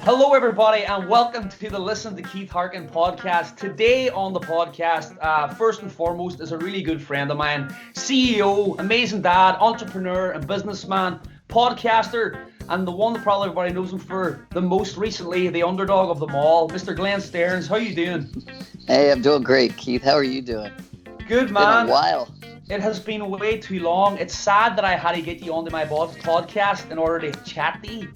Hello, everybody, and welcome to the Listen to Keith Harkin podcast. Today on the podcast, first and foremost, is a really good friend of mine, CEO, amazing dad, entrepreneur, and businessman, podcaster, and the one that probably everybody knows him for the most recently, the underdog of them all, Mr. Glenn Stearns. How you doing? Hey, I'm doing great, Keith. How are you doing? Good, Been a man. while. It has been way too long. It's sad that I had to get you onto my podcast in order to chat to you.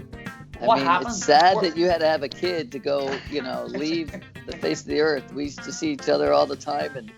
I What mean, it's happened? sad that you had to have a kid to go, leave the face of the earth. We used to see each other all the time,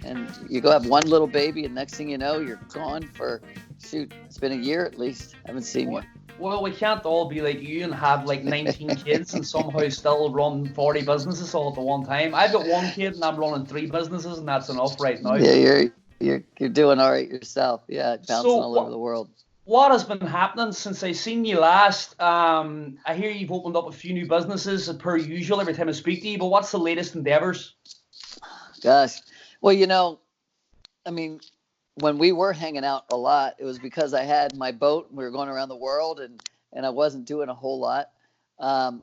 and you go have one little baby, and next thing you know, you're gone for, shoot, it's been a year at least. I haven't seen you. Well, we can't all be like you and have like 19 kids and somehow still run 40 businesses all at the one time. I've got one kid and I'm running 3 businesses, and that's enough right now. Yeah, you're doing all right yourself. Yeah, bouncing So, all over the world. what has been happening since I seen you last? I hear you've opened up a few new businesses per usual every time I speak to you, but what's the latest endeavors? Gosh. Well, I mean, when we were hanging out a lot, it was because I had my boat and we were going around the world and I wasn't doing a whole lot.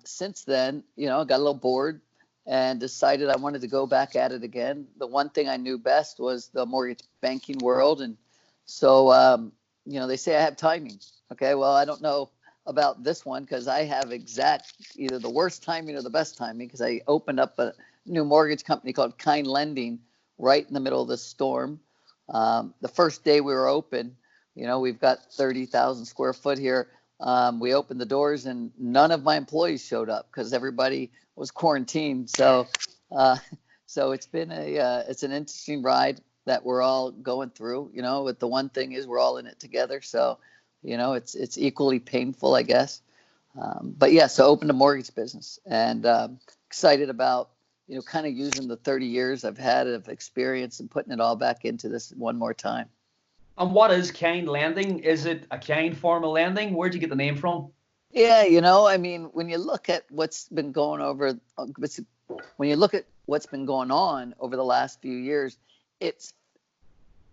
Since then, I got a little bored and decided I wanted to go back at it again. The one thing I knew best was the mortgage banking world. And so, they say I have timing. Okay, well, I don't know about this one because I have exact either the worst timing or the best timing because I opened up a new mortgage company called Kind Lending right in the middle of the storm. The first day we were open, we've got 30,000 square foot here. We opened the doors and none of my employees showed up because everybody was quarantined. So it's been it's an interesting ride that we're all going through, but the one thing is we're all in it together. So, it's equally painful, I guess. But yeah, so opened a mortgage business and excited about, kind of using the 30 years I've had of experience and putting it all back into this one more time. And what is kind lending? Is it a kind form of lending? Where'd you get the name from? Yeah, I mean, when you look at what's been going on over the last few years, it's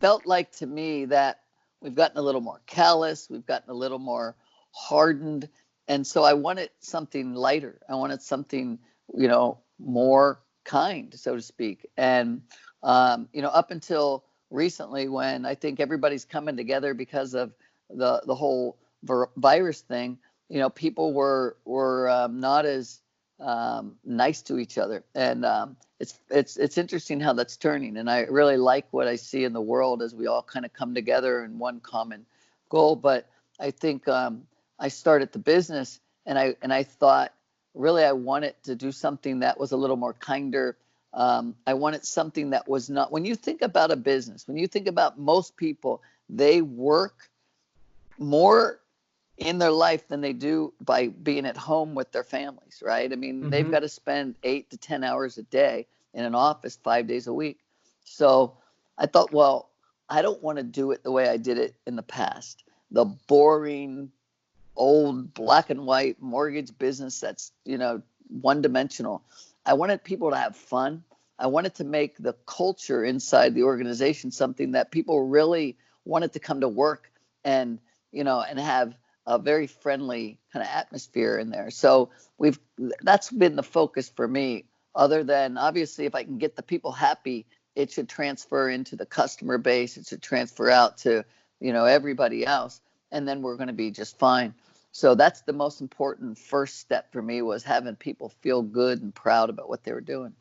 felt like to me that we've gotten a little more callous, we've gotten a little more hardened, and so I wanted something lighter. I wanted something, more kind, so to speak. And up until recently, when I think everybody's coming together because of the whole virus thing, people were not as nice to each other, and it's interesting how that's turning. And I really like what I see in the world as we all kind of come together in one common goal. But I think I started the business, and I thought really I wanted to do something that was a little more kinder. I wanted something that was not, when you think about a business, when you think about most people, they work more in their life than they do by being at home with their families, right? I mean, they've got to spend 8 to 10 hours a day in an office 5 days a week. So I thought, well, I don't want to do it the way I did it in the past. The boring, old black and white mortgage business that's, one dimensional. I wanted people to have fun. I wanted to make the culture inside the organization something that people really wanted to come to work and have a very friendly kind of atmosphere in there. So that's been the focus for me. Other than obviously, if I can get the people happy, it should transfer into the customer base. It should transfer out to, everybody else, and then we're going to be just fine. So that's the most important first step for me, was having people feel good and proud about what they were doing.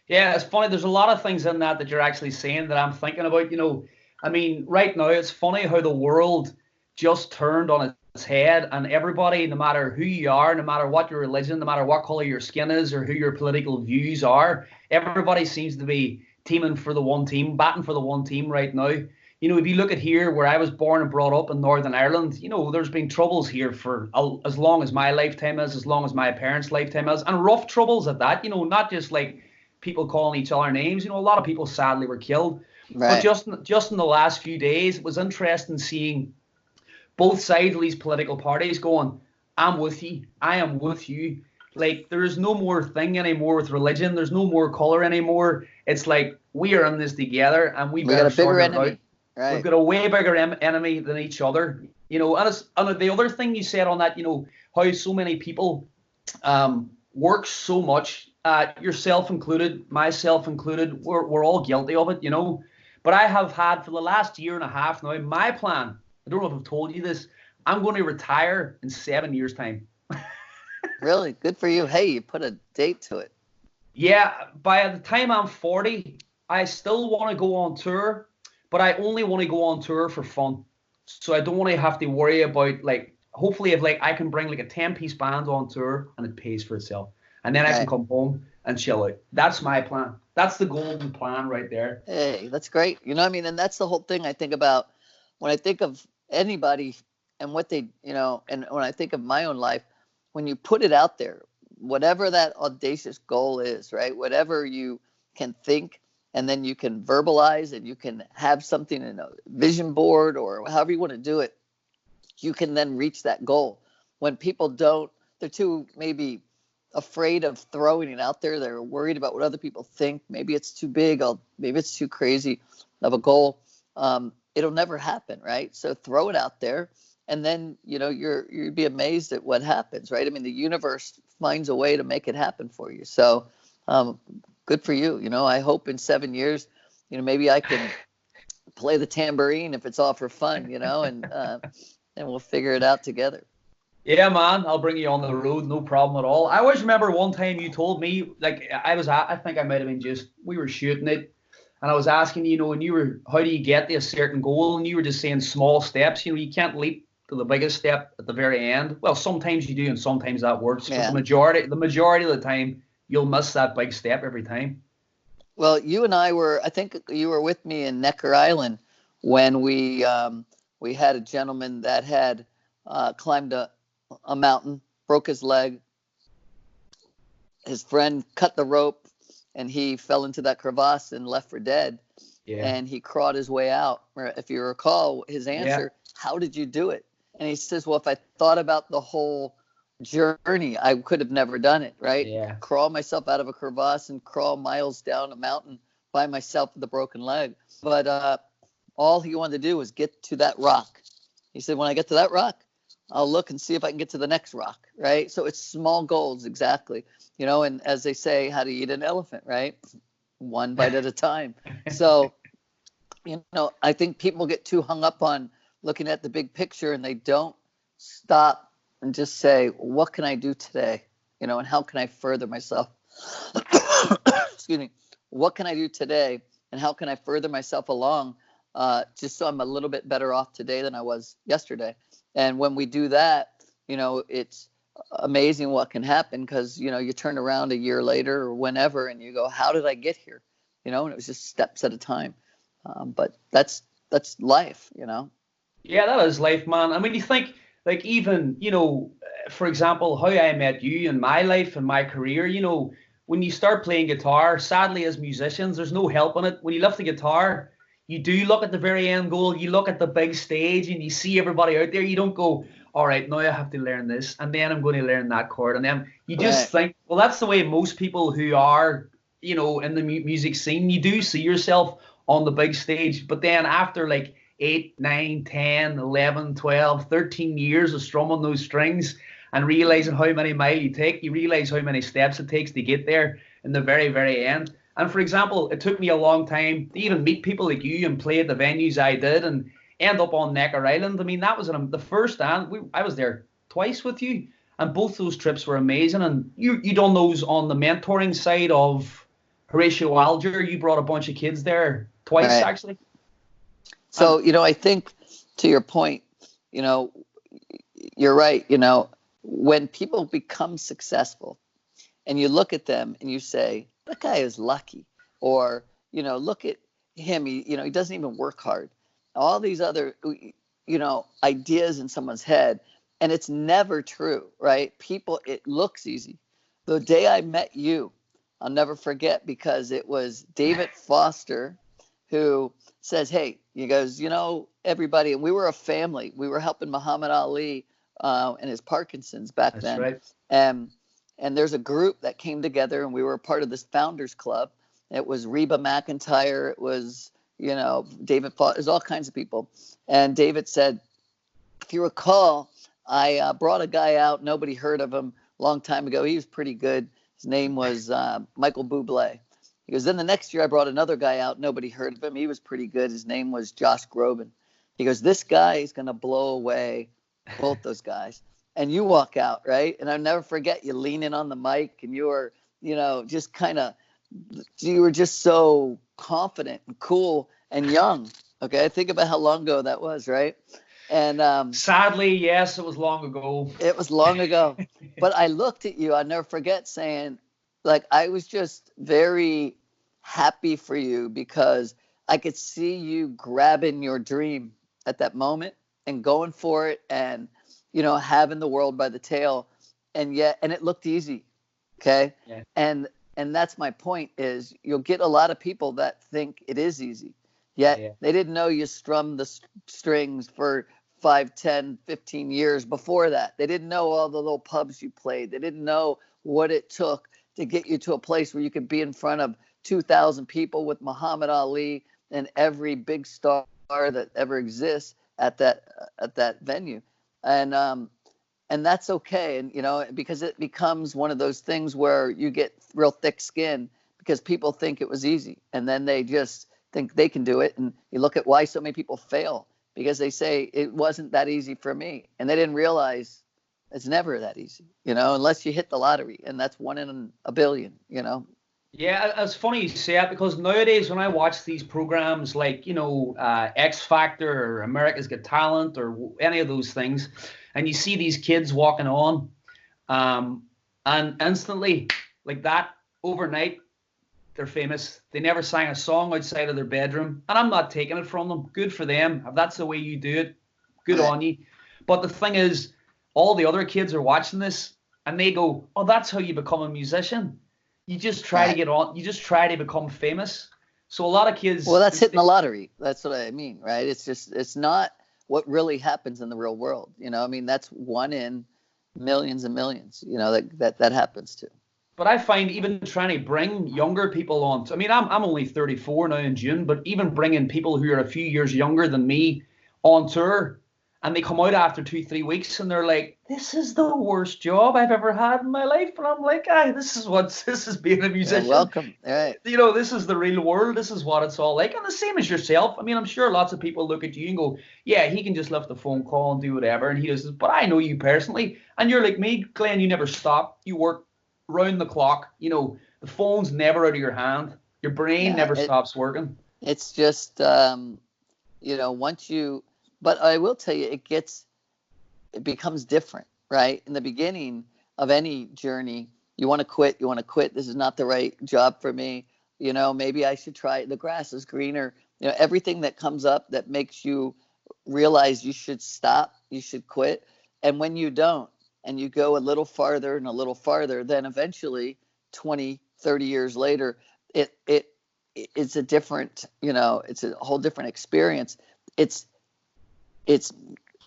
Yeah, it's funny. There's a lot of things in that you're actually saying that I'm thinking about. I mean, right now it's funny how the world just turned on its head, and everybody, no matter who you are, no matter what your religion, no matter what color your skin is or who your political views are, everybody seems to be teaming for the one team, batting for the one team right now. If you look at here where I was born and brought up in Northern Ireland, there's been troubles here for as long as my lifetime is, as long as my parents' lifetime is, and rough troubles at that, not just like people calling each other names. A lot of people sadly were killed. Right. But just in the last few days, it was interesting seeing both sides of these political parties going, I'm with you, I am with you. Like, there is no more thing anymore with religion. There's no more color anymore. It's like, we are in this together, and we better got a bigger sort it enemy. out. Right. We've got a way bigger enemy than each other. And the other thing you said on that, how so many people works so much, yourself included, myself included. We're all guilty of it, you know. But I have had for the last year and a half now, my plan, I don't know if I've told you this, I'm going to retire in 7 years' time. Really good for you. Hey, you put a date to it. Yeah, by the time I'm 40, I still want to go on tour, but I only want to go on tour for fun. So I don't want to have to worry about like hopefully if like I can bring like a 10-piece band on tour and it pays for itself. And then I can Right. come home and chill out. That's my plan. That's the golden plan right there. Hey, that's great. You know what I mean? And that's the whole thing I think about when I think of anybody and what they, and when I think of my own life, when you put it out there, whatever that audacious goal is, right? Whatever you can think and then you can verbalize and you can have something in a vision board or however you want to do it, you can then reach that goal. When people don't, they're too maybe afraid of throwing it out there. They're worried about what other people think. Maybe it's too big. Maybe it's too crazy of a goal. It'll never happen, right? So throw it out there, and then you'd be amazed at what happens, right? I mean, the universe finds a way to make it happen for you. So good for you. I hope in 7 years, maybe I can play the tambourine if it's all for fun, and we'll figure it out together. Yeah, man, I'll bring you on the road, no problem at all. I always remember one time you told me, like, I think I might have been we were shooting it, and I was asking, and you were, how do you get to a certain goal? And you were just saying small steps. You can't leap to the biggest step at the very end. Well, sometimes you do, and sometimes that works. But Yeah. the majority of the time, you'll miss that big step every time. Well, you and I think you were with me in Necker Island when we had a gentleman that had climbed a mountain, broke his leg. His friend cut the rope and he fell into that crevasse and left for dead. Yeah. And he crawled his way out. If you recall his answer, how did you do it? And he says, well, if I thought about the whole journey, I could have never done it, right? Yeah. Crawl myself out of a crevasse and crawl miles down a mountain by myself with a broken leg. But all he wanted to do was get to that rock. He said, when I get to that rock, I'll look and see if I can get to the next rock, right? So it's small goals, exactly. And as they say, how to eat an elephant, right? One bite at a time. So, I think people get too hung up on looking at the big picture and they don't stop and just say, what can I do today? And how can I further myself? Excuse me. What can I do today? And how can I further myself along just so I'm a little bit better off today than I was yesterday? And when we do that, it's amazing what can happen because, you turn around a year later or whenever and you go, how did I get here? And it was just steps at a time. But that's life, Yeah, that is life, man. I mean, you think, like, even, for example, how I met you in my life and my career, when you start playing guitar, sadly, as musicians, there's no help in it. When you lift the guitar, you do look at the very end goal, you look at the big stage, and you see everybody out there. You don't go, all right, now I have to learn this, and then I'm going to learn that chord. And then you just think, well, that's the way most people who are, in the music scene, you do see yourself on the big stage. But then after like 8, 9, 10, 11, 12, 13 years of strumming those strings and realizing how many miles you take, you realize how many steps it takes to get there in the very, very end. And for example, it took me a long time to even meet people like you and play at the venues I did and end up on Necker Island. I mean, that was the first time I was there twice with you, and both those trips were amazing. And you done those on the mentoring side of Horatio Alger. You brought a bunch of kids there twice, actually. So, I think to your point, you're right. When people become successful and you look at them and you say, that guy is lucky, or, look at him, he doesn't even work hard. All these other, ideas in someone's head, and it's never true, right? People, it looks easy. The day I met you, I'll never forget because it was David Foster who says, hey, he goes, everybody, and we were a family. We were helping Muhammad Ali and his Parkinson's back then. Right. And there's a group that came together, and we were part of this founders club. It was Reba McEntire. It was, David Foster. There's all kinds of people. And David said, if you recall, I brought a guy out. Nobody heard of him. long time ago. He was pretty good. His name was Michael Bublé. He goes, then the next year I brought another guy out. Nobody heard of him. He was pretty good. His name was Josh Groban. He goes, this guy is going to blow away both those guys. And you walk out, right? And I'll never forget you leaning on the mic, and you were, just kind of, you were just so confident and cool and young. Okay, think about how long ago that was, right? And sadly, yes, it was long ago. It was long ago. But I looked at you, I'll never forget, saying, like, I was just very happy for you because I could see you grabbing your dream at that moment and going for it and, having the world by the tail. And it looked easy. Okay. Yeah. And that's my point, is you'll get a lot of people that think it is easy. Yet they didn't know you strummed the strings for 5, 10, 15 years before that. They didn't know all the little pubs you played. They didn't know what it took to get you to a place where you could be in front of 2,000 people with Muhammad Ali and every big star that ever exists at that venue. And that's okay. And, because it becomes one of those things where you get real thick skin because people think it was easy. And then they just think they can do it. And you look at why so many people fail, because they say it wasn't that easy for me. And they didn't realize it's never that easy, unless you hit the lottery. And that's 1 in a billion, Yeah, it's funny you say that, because nowadays when I watch these programs like, X Factor or America's Got Talent or any of those things, and you see these kids walking on, and instantly, like that, overnight, they're famous. They never sang a song outside of their bedroom, and I'm not taking it from them. Good for them. If that's the way you do it, good on you. But the thing is, all the other kids are watching this, and they go, oh, that's how you become a musician. You just try to get on. You just try to become famous. So a lot of kids. Well, that's hitting the lottery. That's what I mean, right? It's not what really happens in the real world. That's 1 in millions and millions, that happens to. But I find even trying to bring younger people on. I'm only 34 now in June, but even bringing people who are a few years younger than me on tour, and they come out after 2-3 weeks and they're like, this is the worst job I've ever had in my life. And I'm like, this is being a musician. Yeah, welcome. All right. This is the real world. This is what it's all like. And the same as yourself. I'm sure lots of people look at you and go, yeah, he can just lift the phone call and do whatever. And he does, but I know you personally. And you're like me, Glenn, you never stop. You work round the clock. The phone's never out of your hand. Your brain never stops working. It's just, once you... But I will tell you, it becomes different, right? In the beginning of any journey, you want to quit. This is not the right job for me. Maybe I should try it. The grass is greener. Everything that comes up that makes you realize you should stop, you should quit. And when you don't, and you go a little farther and a little farther, then eventually 20, 30 years later, it's a different, it's a whole different experience. It's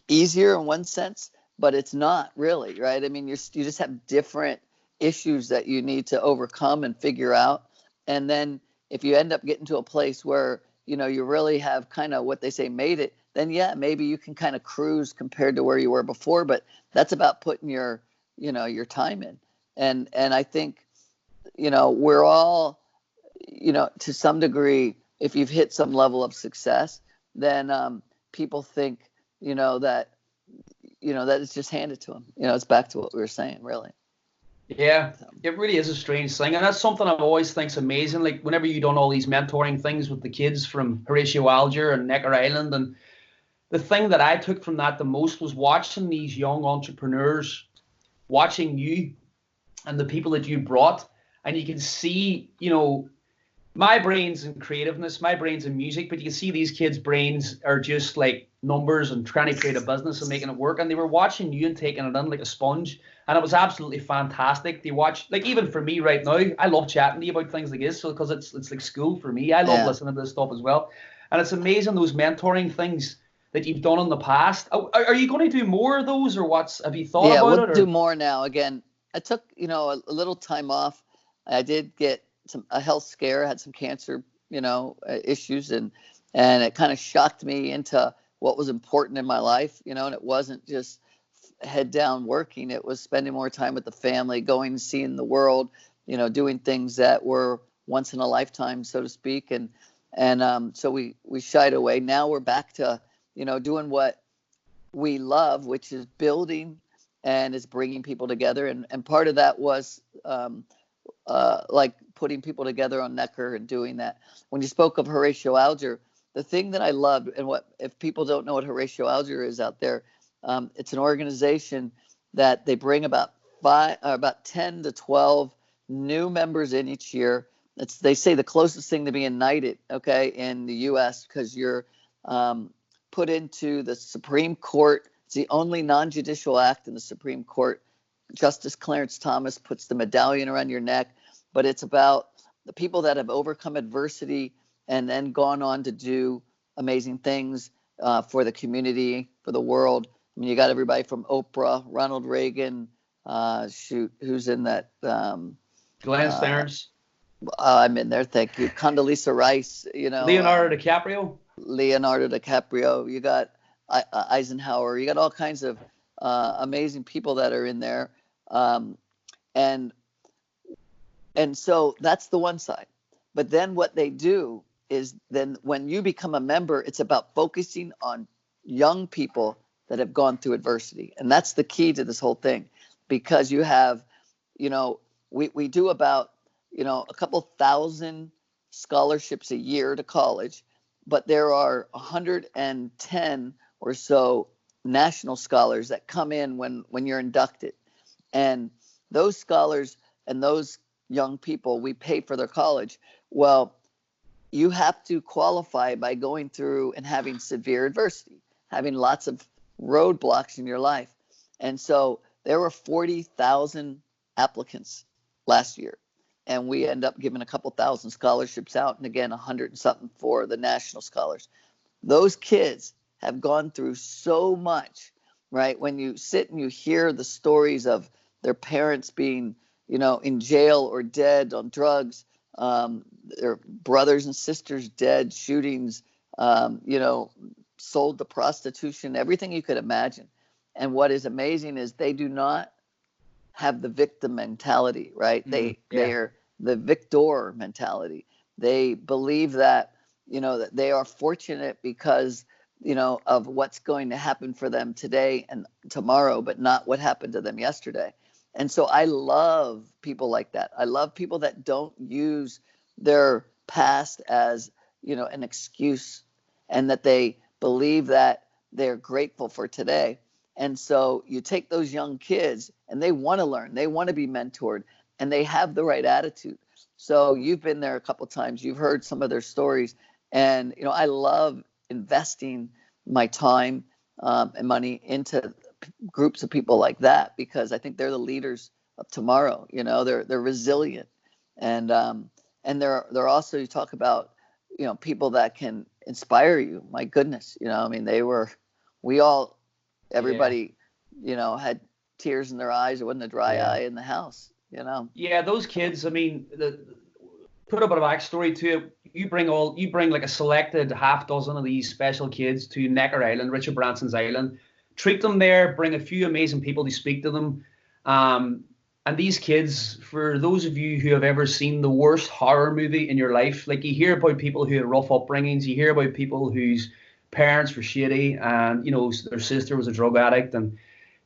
easier in one sense, but it's not really, right? You just have different issues that you need to overcome and figure out. And then if you end up getting to a place where, you really have kind of what they say made it, then maybe you can kind of cruise compared to where you were before. But that's about putting your time in. And I think, we're all, to some degree, if you've hit some level of success, then people think, that it's just handed to them. It's back to what we were saying, really. Yeah, it really is a strange thing. And that's something I've always think's amazing. Like whenever you've done all these mentoring things with the kids from Horatio Alger and Necker Island, and the thing that I took from that the most was watching these young entrepreneurs, watching you and the people that you brought. And you can see, my brains in creativeness, my brains in music, but you can see these kids' brains are just like numbers and trying to create a business and making it work. And they were watching you and taking it in like a sponge. And it was absolutely fantastic to watch. Like even for me right now, I love chatting to you about things like this, so because it's like school for me. I love listening to this stuff as well. And it's amazing those mentoring things that you've done in the past. Are you going to do more of those, or have you thought about it? Yeah, we'll do more now. Again, I took a little time off. I did get a health scare. I had some cancer, issues, and it kind of shocked me into what was important in my life, and it wasn't just head down working. It was spending more time with the family, going and seeing the world, doing things that were once in a lifetime, so to speak. And so we shied away. Now we're back to, doing what we love, which is building and is bringing people together. And part of that was like putting people together on Necker and doing that. When you spoke of Horatio Alger, the thing that I loved, and what if people don't know what Horatio Alger is out there, it's an organization that they bring about 10 to 12 new members in each year. They say the closest thing to being knighted, okay, in the U.S. because you're put into the Supreme Court. It's the only non-judicial act in the Supreme Court. Justice Clarence Thomas puts the medallion around your neck, but it's about the people that have overcome adversity and then gone on to do amazing things for the community, for the world. I mean, you got everybody from Oprah, Ronald Reagan, who's in that? Glenn Stearns. I'm in there, thank you. Condoleezza Rice, Leonardo DiCaprio. You got Eisenhower. You got all kinds of amazing people that are in there, and so that's the one side. But then what they do is then when you become a member, it's about focusing on young people that have gone through adversity, and that's the key to this whole thing, because you have, we do about a couple thousand scholarships a year to college, but there are 110 or so national scholars that come in when you're inducted. And those scholars and those young people, we pay for their college. Well, you have to qualify by going through and having severe adversity, having lots of roadblocks in your life. And so there were 40,000 applicants last year. And we end up giving a couple thousand scholarships out, and again, 100 and something for the national scholars. Those kids have gone through so much, right? When you sit and you hear the stories of their parents being, in jail or dead on drugs, their brothers and sisters dead, shootings, sold to prostitution, everything you could imagine. And what is amazing is they do not have the victim mentality, right? They're the victor mentality. They believe that, that they are fortunate because, of what's going to happen for them today and tomorrow, but not what happened to them yesterday. And so I love people like that. I love people that don't use their past as, an excuse, and that they believe that they're grateful for today. And so you take those young kids and they want to learn, they want to be mentored, and they have the right attitude. So you've been there a couple of times, you've heard some of their stories. And, I love investing my time and money into groups of people like that, because I think they're the leaders of tomorrow. They're resilient. And they're also, you talk about, people that can inspire you. My goodness, everybody, had tears in their eyes. It wasn't a dry eye in the house, Yeah, those kids, put a bit of backstory to it. You bring like a selected half dozen of these special kids to Necker Island, Richard Branson's island, treat them there, bring a few amazing people to speak to them. And these kids, for those of you who have ever seen the worst horror movie in your life, like you hear about people who had rough upbringings, you hear about people whose parents were shitty and, their sister was a drug addict. And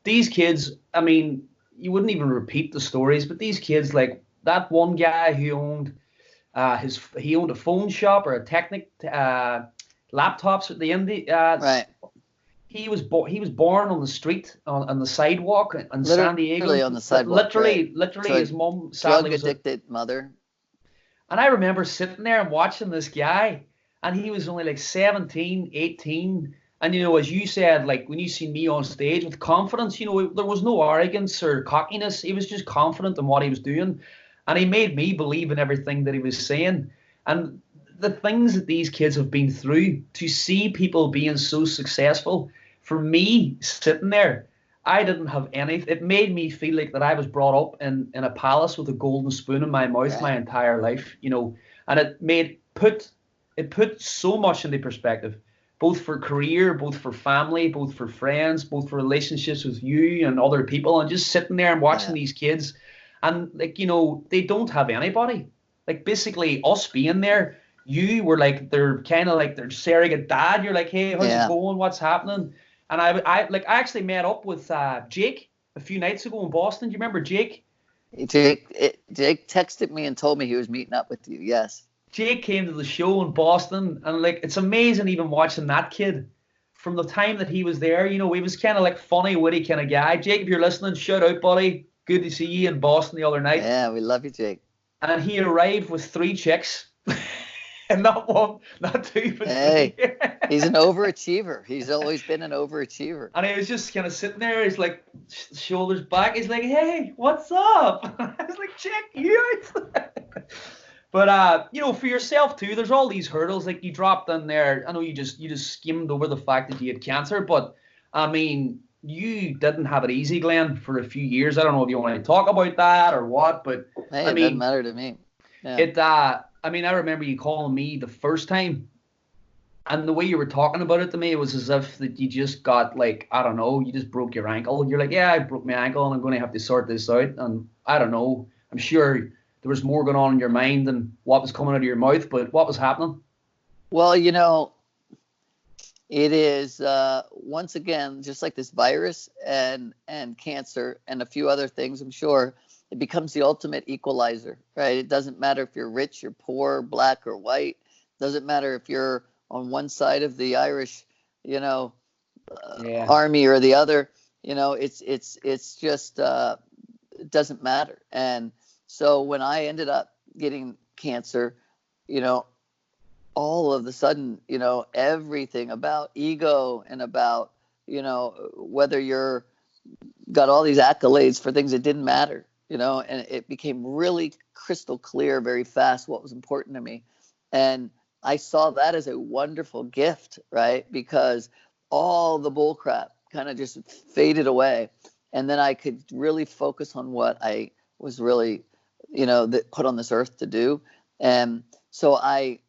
these kids, you wouldn't even repeat the stories, but these kids, like that one guy who owned he owned a phone shop or a Technic laptops at the end. Right. He was born on the street on the sidewalk in San Diego. Literally on the sidewalk. Literally, so his mom sadly drug addicted mother. And I remember sitting there and watching this guy, and he was only like 17, 18. And, as you said, like when you see me on stage with confidence, there was no arrogance or cockiness. He was just confident in what he was doing. And he made me believe in everything that he was saying. And the things that these kids have been through, to see people being so successful, for me, sitting there, I didn't have any. It made me feel like that I was brought up in a palace with a golden spoon in my mouth my entire life, And it put so much into perspective. both for career, both for family, both for friends, both for relationships with you and other people, and just sitting there and watching these kids, and like, you know, they don't have anybody. Like basically us being there, you were like they're kind of like their surrogate dad. You're like, hey, how's it going? What's happening? And I actually met up with Jake a few nights ago in Boston. Do you remember Jake? Jake texted me and told me he was meeting up with you. Yes. Jake came to the show in Boston, and like it's amazing even watching that kid from the time that he was there. You know, he was kind of like funny, witty kind of guy. Jake, if you're listening, shout out, buddy. Good to see you in Boston the other night. Yeah, we love you, Jake. And he arrived with 3 chicks. And not one, not 2, but 3. He's an overachiever. He's always been an overachiever. And he was just kind of sitting there. He's like, shoulders back. He's like, hey, what's up? I was like, check you out. But, you know, for yourself, too, there's all these hurdles. Like, you dropped in there. I know you just skimmed over the fact that you had cancer. But, I mean, you didn't have it easy, Glenn, for a few years. I don't know if you want to talk about that or what. But, hey, it doesn't matter to me. Yeah. I mean, I remember you calling me the first time, and the way you were talking about it to me, it was as if that you just got, like, I don't know, you just broke your ankle. You're like, yeah, I broke my ankle, and I'm going to have to sort this out. And I don't know, I'm sure there was more going on in your mind than what was coming out of your mouth, but what was happening? Well, you know, it is, once again, just like this virus and cancer and a few other things, I'm sure, it becomes the ultimate equalizer, right? It doesn't matter if you're rich, you're poor, black or white. It doesn't matter if you're on one side of the Irish, you know, army or the other. You know, it's just it doesn't matter. And so when I ended up getting cancer, you know, all of a sudden, you know, everything about ego and about, you know, whether you're got all these accolades for things that didn't matter. You know, and it became really crystal clear very fast what was important to me. And I saw that as a wonderful gift, right? Because all the bullcrap kind of just faded away. And then I could really focus on what I was really, you know, put on this earth to do. And so I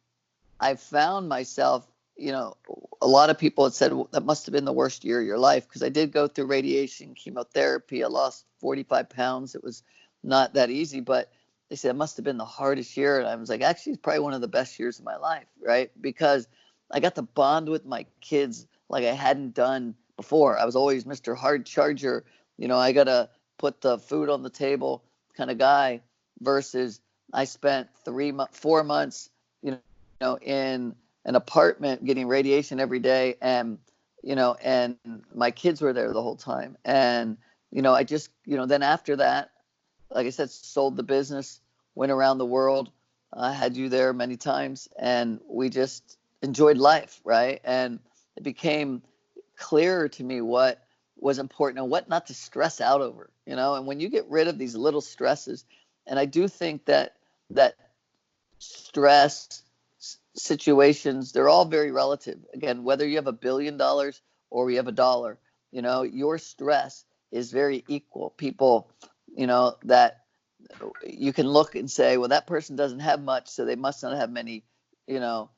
found myself, you know, a lot of people had said, well, that must have been the worst year of your life, because I did go through radiation, chemotherapy. I lost 45 pounds. It was not that easy, but they said it must have been the hardest year. And I was like, actually, it's probably one of the best years of my life, right? Because I got to bond with my kids like I hadn't done before. I was always Mr. Hard Charger. You know, I got to put the food on the table kind of guy, versus I spent 4 months, you know, in an apartment getting radiation every day, and you know, and my kids were there the whole time. And you know, I just, you know, then after that, like I said, sold the business, went around the world. I had you there many times, and we just enjoyed life, right? And it became clearer to me what was important and what not to stress out over, you know. And when you get rid of these little stresses, and I do think that stress situations, they're all very relative. Again, whether you have $1 billion or you have $1, you know, your stress is very equal. People, you know, that you can look and say, well, that person doesn't have much, so they must not have many, you know,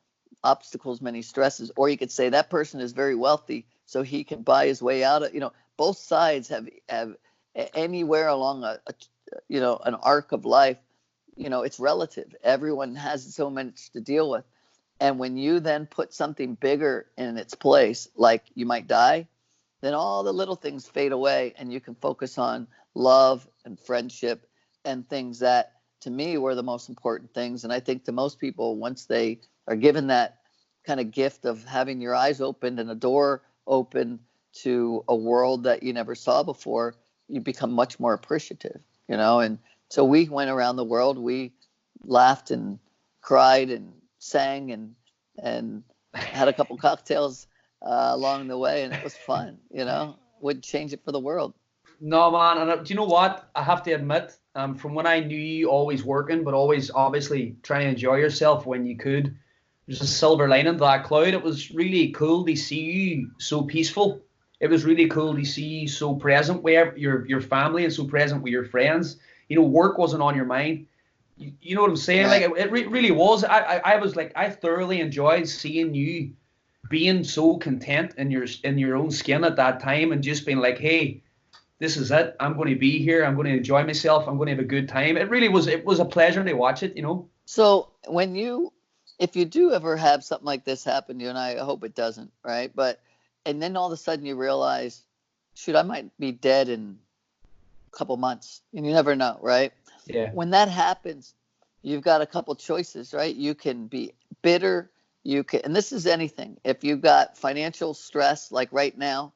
obstacles, many stresses. Or you could say that person is very wealthy, so he can buy his way out of, you know, both sides have anywhere along a you know, an arc of life, you know, it's relative. Everyone has so much to deal with. And when you then put something bigger in its place, like you might die, then all the little things fade away, and you can focus on love and friendship and things that, to me, were the most important things. And I think to most people, once they are given that kind of gift of having your eyes opened and a door open to a world that you never saw before, you become much more appreciative, you know. And so we went around the world. We laughed and cried and sang and had a couple cocktails along the way, and it was fun, you know. Wouldn't change it for the world. No, man. And do you know what? I have to admit, from when I knew you always working, but always obviously trying to enjoy yourself when you could, there's a silver lining to that cloud. It was really cool to see you so peaceful. It was really cool to see you so present with your family and so present with your friends. You know, work wasn't on your mind. You know what I'm saying? Right. Like it really was. I was like, I thoroughly enjoyed seeing you being so content in your own skin at that time and just being like, hey, this is it. I'm going to be here. I'm going to enjoy myself. I'm going to have a good time. It was a pleasure to watch it, you know. So if you do ever have something like this happen to you, and I hope it doesn't, right? And then all of a sudden you realize, shoot, I might be dead in a couple months, and you never know, right? Yeah. When that happens, you've got a couple choices, right? You can be bitter. And this is anything. If you've got financial stress, like right now,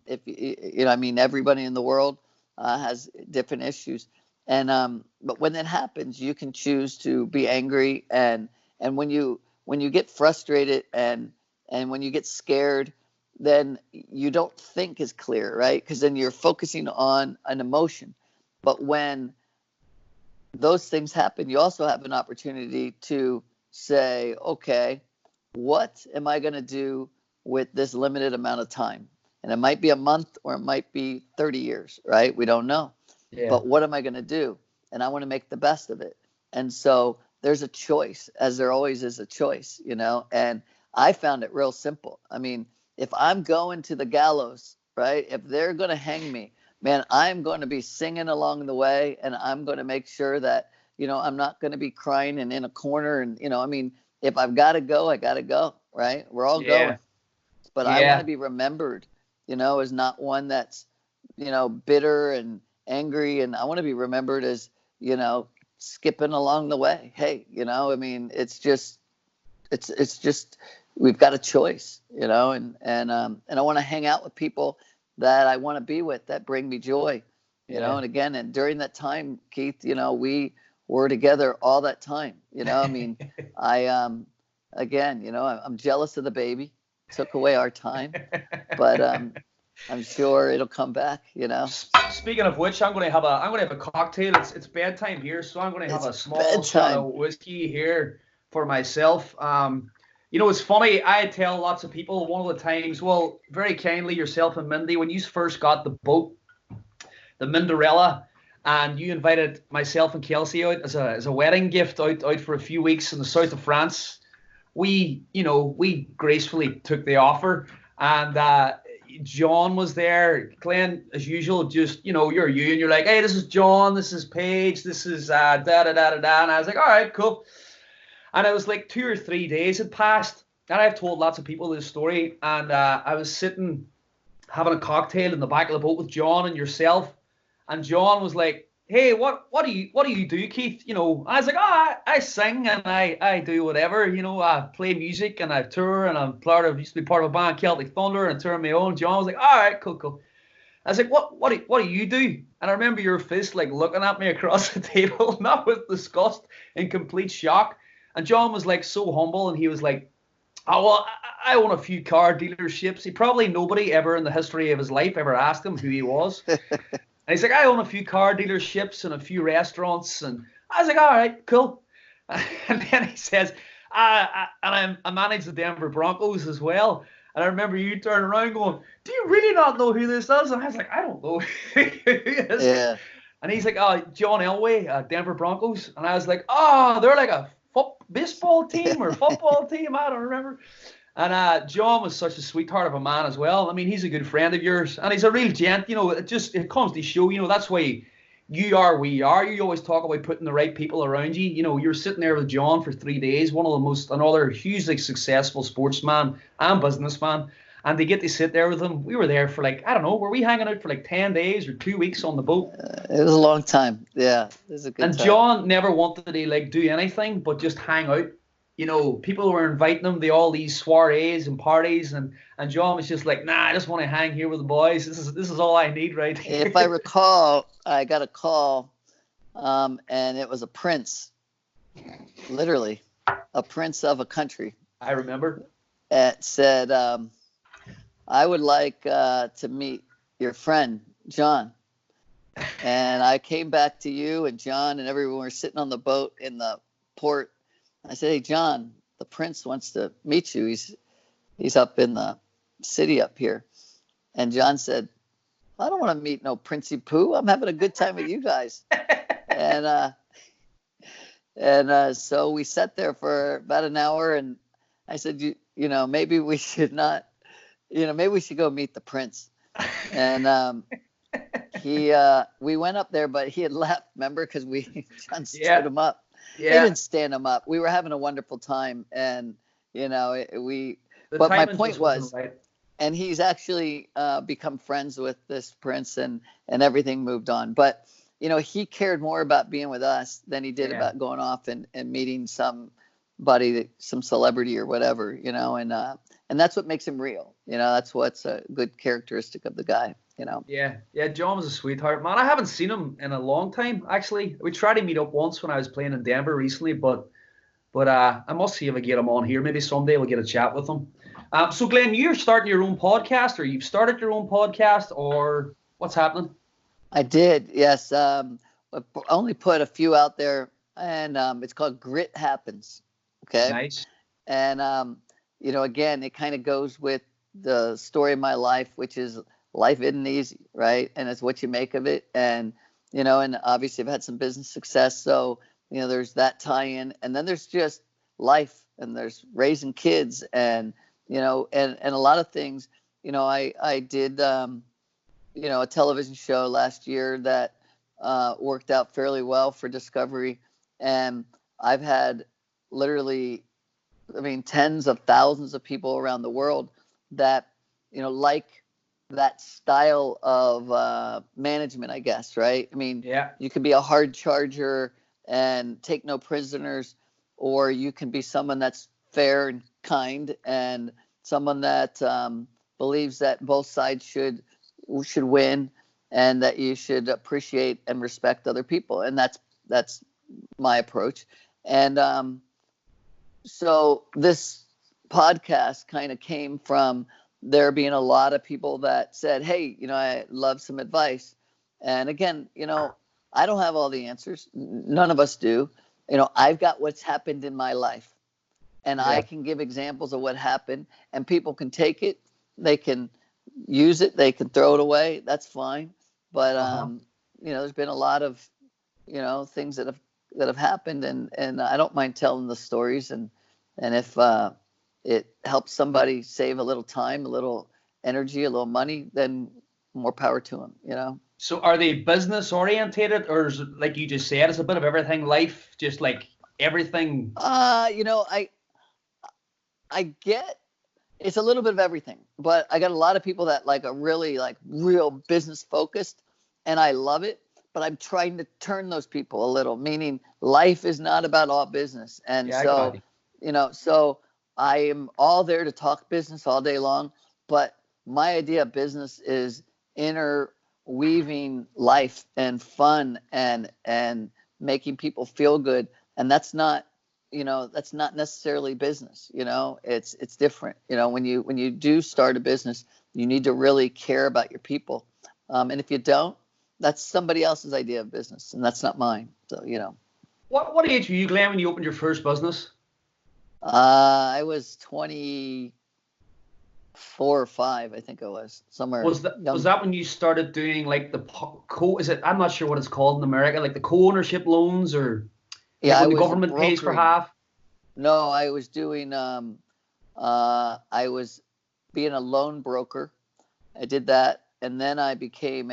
if you know, I mean, everybody in the world has different issues, but when that happens, you can choose to be angry, and when you get frustrated and when you get scared, then you don't think as clear, right? Because then you're focusing on an emotion. But when those things happen, you also have an opportunity to say, okay, what am I going to do with this limited amount of time? And it might be a month or it might be 30 years, right? We don't know. Yeah. But what am I going to do? And I want to make the best of it. And so there's a choice, as there always is a choice, you know? And I found it real simple. I mean, if I'm going to the gallows, right? If they're going to hang me, man, I'm going to be singing along the way, and I'm going to make sure that, you know, I'm not going to be crying and in a corner. And, you know, I mean, if I've got to go, I got to go, right? We're all going. But I want to be remembered, you know, as not one that's, you know, bitter and angry. And I want to be remembered as, you know, skipping along the way. Hey, you know, I mean, it's just we've got a choice, you know, and I want to hang out with people that I want to be with, that bring me joy, you know. And again, and during that time, Keith, you know, we were together all that time, you know. I mean, again, you know, I'm jealous of the baby. Took away our time, but I'm sure it'll come back, you know. Speaking of which, I'm going to have a cocktail. It's bedtime here, so I'm going to have a small shot of whiskey here for myself. You know, it's funny. I tell lots of people one of the times, well, very kindly, yourself and Mindy, when you first got the boat, the Minderella, and you invited myself and Kelsey out as a wedding gift out for a few weeks in the south of France, we gracefully took the offer, and John was there. Glenn, as usual, just, you know, you're you, and you're like, hey, this is John, this is Paige, this is da da da da da, and I was like, all right, cool. And it was like 2 or 3 days had passed, and I've told lots of people this story, and I was sitting having a cocktail in the back of the boat with John and yourself, and John was like, hey, what do you do, Keith? You know, I was like, I sing and I do whatever, you know, I play music and I tour, and used to be part of a band, Celtic Thunder, and tour on my own. John was like, all right, cool. I was like, what do you do? And I remember your fist like looking at me across the table, not with disgust, in complete shock. And John was like so humble, and he was like, oh, well, I own a few car dealerships. Nobody ever in the history of his life ever asked him who he was. And he's like, I own a few car dealerships and a few restaurants. And I was like, all right, cool. And then he says, I manage the Denver Broncos as well. And I remember you turning around going, do you really not know who this is? And I was like, I don't know who it is. Yeah. And he's like, oh, John Elway, Denver Broncos. And I was like, oh, they're like a baseball team or football team. I don't remember. And John was such a sweetheart of a man as well. I mean, he's a good friend of yours, and he's a real gent. You know, it comes to show, you know, that's why you are where you are. You always talk about putting the right people around you. You know, you're sitting there with John for 3 days, another hugely successful sportsman and businessman, and they get to sit there with him. We were there for like, I don't know, were we hanging out for like 10 days or 2 weeks on the boat? It was a long time. Yeah, it was a good time. And John never wanted to like do anything but just hang out. You know, people were inviting him to all these soirees and parties, and John was just like, nah, I just want to hang here with the boys. This is all I need right here. If I recall, I got a call, and it was a prince, literally, a prince of a country. I remember. It said, I would like to meet your friend, John. And I came back to you and John and everyone were sitting on the boat in the port. I said, hey, John, the prince wants to meet you. He's up in the city up here. And John said, I don't want to meet no Princey Pooh. I'm having a good time with you guys. and so we sat there for about an hour, and I said, maybe we should not, maybe we should go meet the prince. And we went up there, but he had left, remember, because John stood him up. He didn't stand him up. We were having a wonderful time, and but my point was, right. And he's actually become friends with this prince, and everything moved on. But he cared more about being with us than he did about going off and meeting somebody, some celebrity or whatever, and that's what makes him real. That's what's a good characteristic of the guy. Yeah, John was a sweetheart, man. I haven't seen him in a long time, actually. We tried to meet up once when I was playing in Denver recently, but I must see if I get him on here. Maybe someday we'll get a chat with him. So Glenn, you're starting your own podcast, or you've started your own podcast, or what's happening? I did, yes. I only put a few out there, and it's called Grit Happens. Okay. Nice. And again, it kind of goes with the story of my life, which is life isn't easy, right? And it's what you make of it. And and obviously I've had some business success, so there's that tie-in, and then there's just life, and there's raising kids, and and a lot of things. I did a television show last year that worked out fairly well for Discovery, and I've had literally, tens of thousands of people around the world that like that style of management, I guess, right? You could be a hard charger and take no prisoners, or you can be someone that's fair and kind, and someone that believes that both sides should win, and that you should appreciate and respect other people. And that's my approach. And so this podcast kind of came from there being a lot of people that said, hey, I love some advice. And again, I don't have all the answers. None of us do. I've got what's happened in my life, and I can give examples of what happened, and people can take it. They can use it. They can throw it away. That's fine. But, there's been a lot of, things that have happened, and I don't mind telling the stories. And if it helps somebody save a little time, a little energy, a little money, then more power to them, So are they business orientated, or is it, like you just said, it's a bit of everything, life, just like everything? I get it's a little bit of everything, but I got a lot of people that are really real business focused, and I love it. But I'm trying to turn those people a little, meaning life is not about all business. And so I am all there to talk business all day long, but my idea of business is interweaving life and fun and making people feel good. And that's not necessarily business. It's different. When you do start a business, you need to really care about your people. And if you don't, that's somebody else's idea of business, and that's not mine. So, What age were you, Glenn, when you opened your first business? I was 24 or 5, I think I was, somewhere. Was that when you started doing I'm not sure what it's called in America, like the Coownership Loans, or when the government pays for half? No, I was doing I was being a loan broker. I did that, and then I became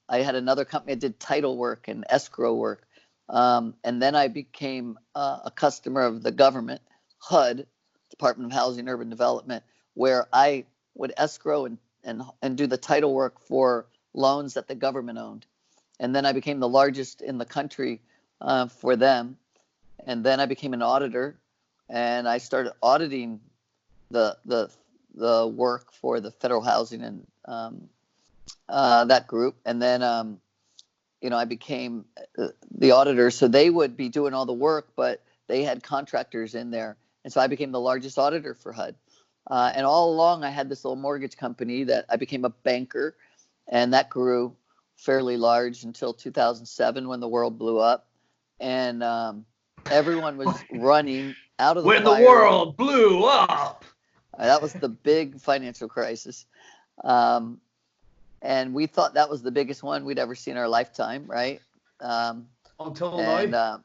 I had another company. I did title work and escrow work. And then I became a customer of the government, HUD, Department of Housing and Urban Development, where I would escrow and do the title work for loans that the government owned. And then I became the largest in the country for them. And then I became an auditor, and I started auditing the work for the federal housing and that group. And then I became the auditor. So they would be doing all the work, but they had contractors in there. And so I became the largest auditor for HUD. And all along, I had this little mortgage company that I became a banker, and that grew fairly large until 2007 when the world blew up. And everyone was running out of the when fire. The world blew up. That was the big financial crisis. And we thought that was the biggest one we'd ever seen in our lifetime, right? Until now.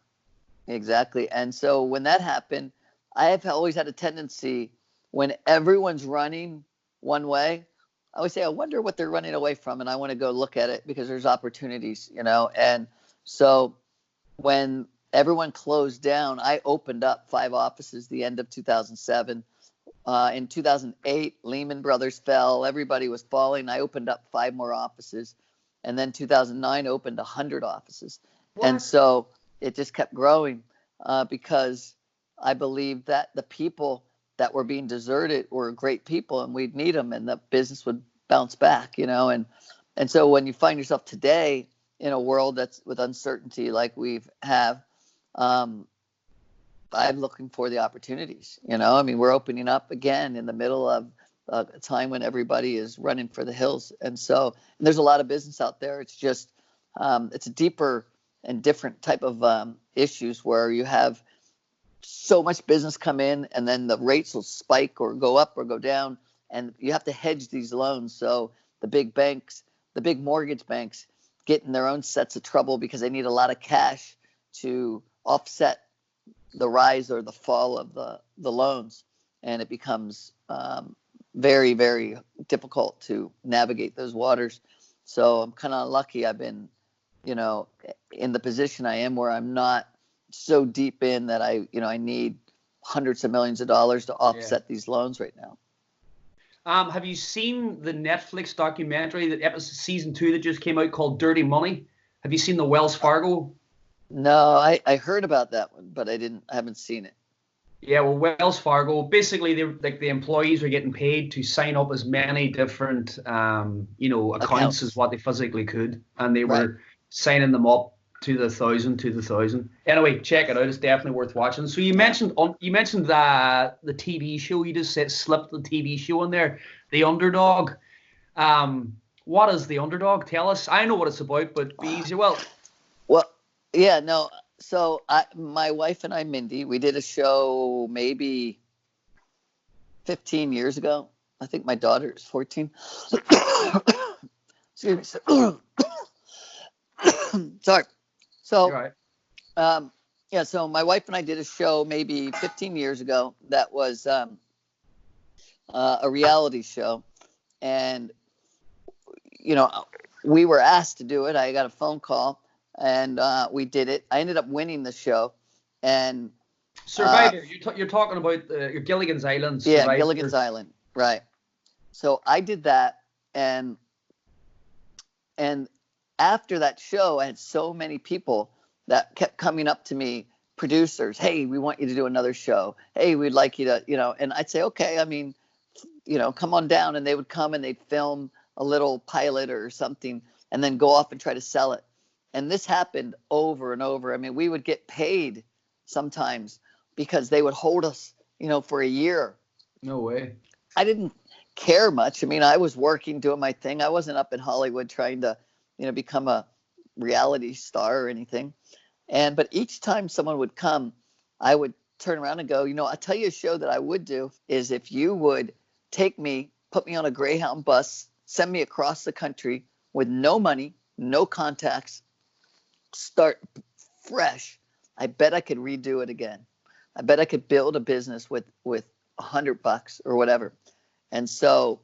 Exactly. And so when that happened, I have always had a tendency when everyone's running one way, I always say, I wonder what they're running away from, and I want to go look at it because there's opportunities, And so when everyone closed down, I opened up 5 offices the end of 2007. In 2008, Lehman Brothers fell. Everybody was falling. I opened up 5 more offices. And then 2009 opened 100 offices. What? And so it just kept growing because I believed that the people that were being deserted were great people and we'd need them and the business would bounce back, And so when you find yourself today in a world that's with uncertainty like we've have, I'm looking for the opportunities, we're opening up again in the middle of a time when everybody is running for the hills. And there's a lot of business out there. It's just, it's a deeper and different type of issues where you have so much business come in and then the rates will spike or go up or go down. And you have to hedge these loans. So the big banks, the big mortgage banks get in their own sets of trouble because they need a lot of cash to offset the rise or the fall of the loans. And it becomes very, very difficult to navigate those waters. So I'm kind of lucky I've been, in the position I am where I'm not so deep in that I need hundreds of millions of dollars to offset these loans right now. Have you seen the Netflix documentary, that episode season 2 that just came out called Dirty Money? Have you seen the Wells Fargo? No, I heard about that one, but I haven't seen it. Yeah, well, Wells Fargo, basically, the employees are getting paid to sign up as many different, accounts as what they physically could, and they were signing them up to the thousand. Anyway, check it out; it's definitely worth watching. So you mentioned the TV show. You just slipped the TV show in there, The Underdog. What is The Underdog? Tell us. I know what it's about, but be easy. Well, yeah, no. So my wife and I, Mindy, we did a show maybe 15 years ago. I think my daughter is 14. Excuse me. Sorry. So, so my wife and I did a show maybe 15 years ago that was a reality show. And, we were asked to do it. I got a phone call. And we did it. I ended up winning the show. And Survivor. You're talking about your Gilligan's Island. Yeah, Gilligan's Island. Right. So I did that, and after that show, I had so many people that kept coming up to me, producers. Hey, we want you to do another show. Hey, we'd like you to, And I'd say, okay. Come on down, and they would come and they'd film a little pilot or something, and then go off and try to sell it. And this happened over and over. We would get paid sometimes because they would hold us, for a year. No way. I didn't care much. I was working, doing my thing. I wasn't up in Hollywood trying to, become a reality star or anything. But each time someone would come, I would turn around and go, I'll tell you a show that I would do is if you would take me, put me on a Greyhound bus, send me across the country with no money, no contacts, start fresh. I bet I could redo it again. I bet I could build a business with $100 or whatever. And so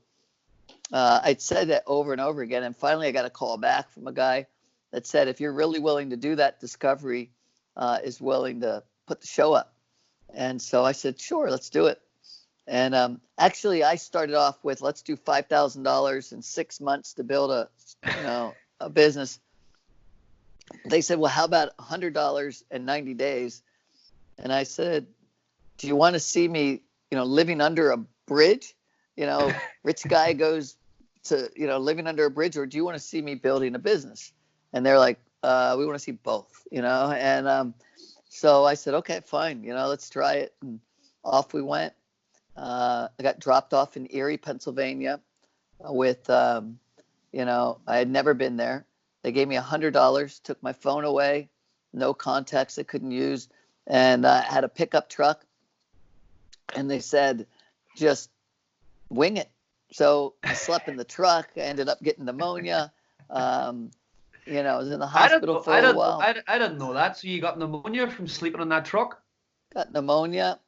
I'd said that over and over again. And finally I got a call back from a guy that said, if you're really willing to do that, Discovery is willing to put the show up. And so I said, sure, let's do it. And actually I started off with, let's do $5,000 in 6 months to build a business. They said, well, how about $100 in 90 days? And I said, do you want to see me, living under a bridge? Rich guy goes to, living under a bridge, or do you want to see me building a business? And they're like, we want to see both, And so I said, okay, fine, let's try it. And off we went. I got dropped off in Erie, Pennsylvania with, I had never been there. They gave me $100, took my phone away, no contacts I couldn't use, and I had a pickup truck. And they said, just wing it. So I slept in the truck. I ended up getting pneumonia. I was in the hospital for a while. I didn't know that. So you got pneumonia from sleeping in that truck? got pneumonia.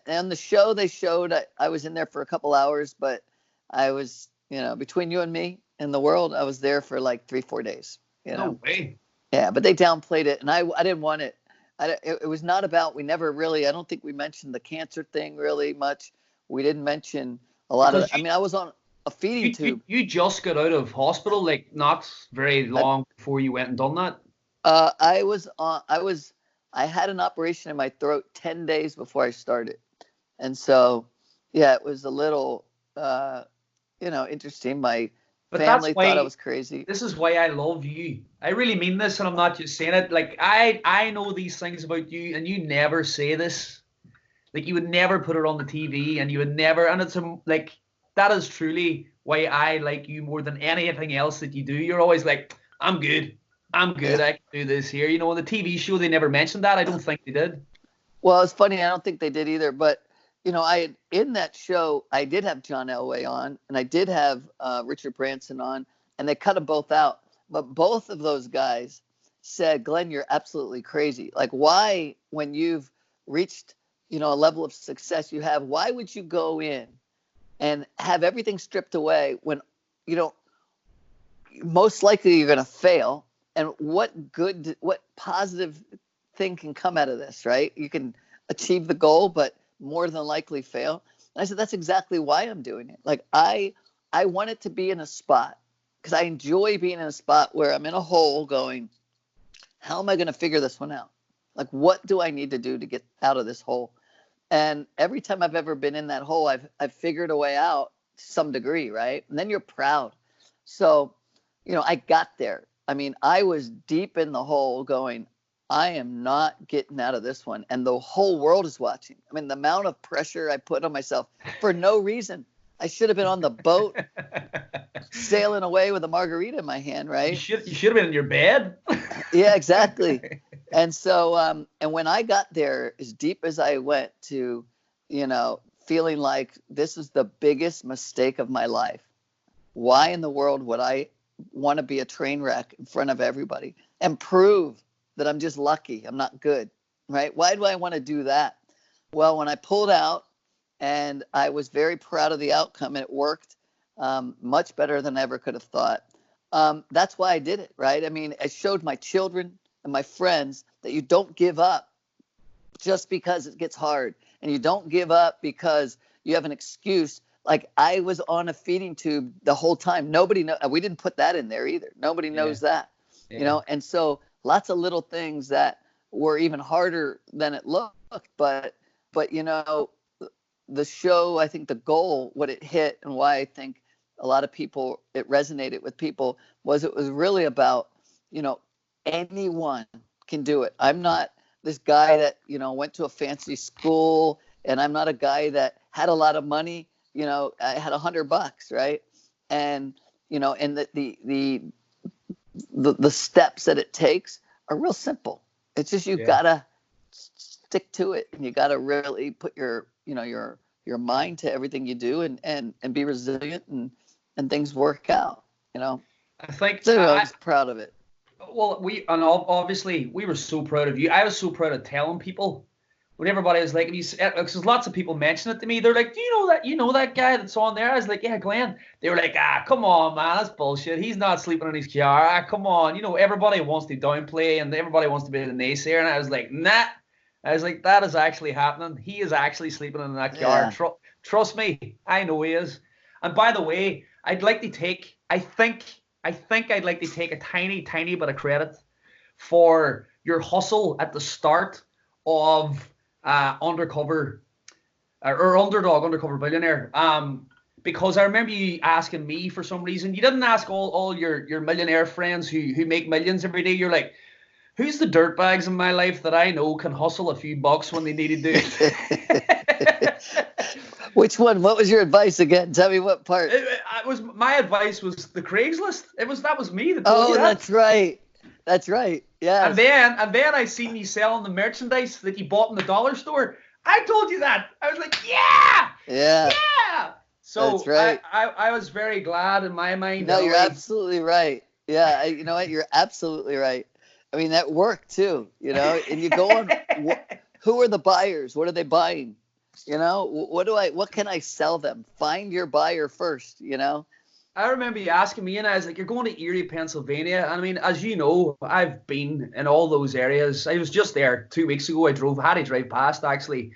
On the show they showed I was in there for a couple hours, but I was, between you and me and the world, I was there for like 3-4 days. No way. Yeah, but they downplayed it, and I didn't want it. It was not about. We never really. I don't think we mentioned the cancer thing really much. We didn't mention a lot of. I mean, I was on a feeding tube. You just got out of hospital, like not very long before you went and done that. I was on. I had an operation in my throat 10 days before I started, and so yeah, it was a little, interesting. My family thought I was crazy. This is why I love you. I really mean this, and I'm not just saying it. Like I know these things about you, and you never say this. Like you would never put it on the TV, and you would never. And it's like that is truly why I like you more than anything else that you do. You're always like, I'm good. I'm good. Yeah. I can do this here. On the TV show they never mentioned that. I don't think they did. Well, it's funny. I don't think they did either. But in that show, I did have John Elway on, and I did have Richard Branson on, and they cut them both out. But both of those guys said, "Glenn, you're absolutely crazy. Like, why, when you've reached, a level of success you have, why would you go in and have everything stripped away when, most likely you're going to fail? And what positive thing can come out of this, right? You can achieve the goal, but more than likely fail." And I said, that's exactly why I'm doing it. Like I wanted to be in a spot because I enjoy being in a spot where I'm in a hole going, how am I going to figure this one out? Like, what do I need to do to get out of this hole? And every time I've ever been in that hole, I've figured a way out to some degree, right? And then you're proud. So, I got there. I mean, I was deep in the hole going, I am not getting out of this one. And the whole world is watching. I mean, the amount of pressure I put on myself for no reason. I should have been on the boat sailing away with a margarita in my hand, right? You should have been in your bed. Yeah, exactly. And so, and when I got there, as deep as I went to, feeling like this is the biggest mistake of my life. Why in the world would I want to be a train wreck in front of everybody and prove that I'm just lucky, I'm not good, right? Why do I want to do that? Well, when I pulled out, and I was very proud of the outcome, and it worked much better than I ever could have thought. That's why I did it, right? I mean, I showed my children and my friends that you don't give up just because it gets hard, and you don't give up because you have an excuse. Like I was on a feeding tube the whole time. Nobody knows. We didn't put that in there either. Nobody knows that, And so lots of little things that were even harder than it looked. But the show, I think the goal, what it hit, and why I think a lot of people, it resonated with people, was it was really about, anyone can do it. I'm not this guy that, went to a fancy school, and I'm not a guy that had a lot of money. I had $100, right? And, and the steps that it takes are real simple. It's just, you gotta stick to it, and you gotta really put your mind to everything you do, and be resilient, and things work out, I think so I was proud of it. Well, obviously we were so proud of you. I was so proud of telling people when everybody was like, because lots of people mention it to me. They're like, do you know that guy that's on there? I was like, yeah, Glenn. They were like, come on, man, that's bullshit. He's not sleeping in his car. Come on. Everybody wants to downplay, and everybody wants to be the naysayer. And I was like, nah. I was like, that is actually happening. He is actually sleeping in that car. Yeah. Trust me, I know he is. And by the way, I think I'd like to take a tiny, tiny bit of credit for your hustle at the start of Undercover Billionaire. Because I remember you asking me for some reason. You didn't ask all your millionaire friends who make millions every day. You're like, who's the dirtbags in my life that I know can hustle a few bucks when they need to do it? Which one? What was your advice again? Tell me what part. My advice was the Craigslist. That was me that told Oh, you that. That's right. Yeah. And then I seen you selling the merchandise that you bought in the dollar store. I told you that. I was like, yeah. So that's right. I was very glad in my mind. No, you're absolutely right. Yeah, you know what? You're absolutely right. I mean, that worked too, and you go on. Who are the buyers? What are they buying? What can I sell them? Find your buyer first, I remember you asking me, and I was like, "You're going to Erie, Pennsylvania." And I mean, as you know, I've been in all those areas. I was just there 2 weeks ago. I had to drive past actually,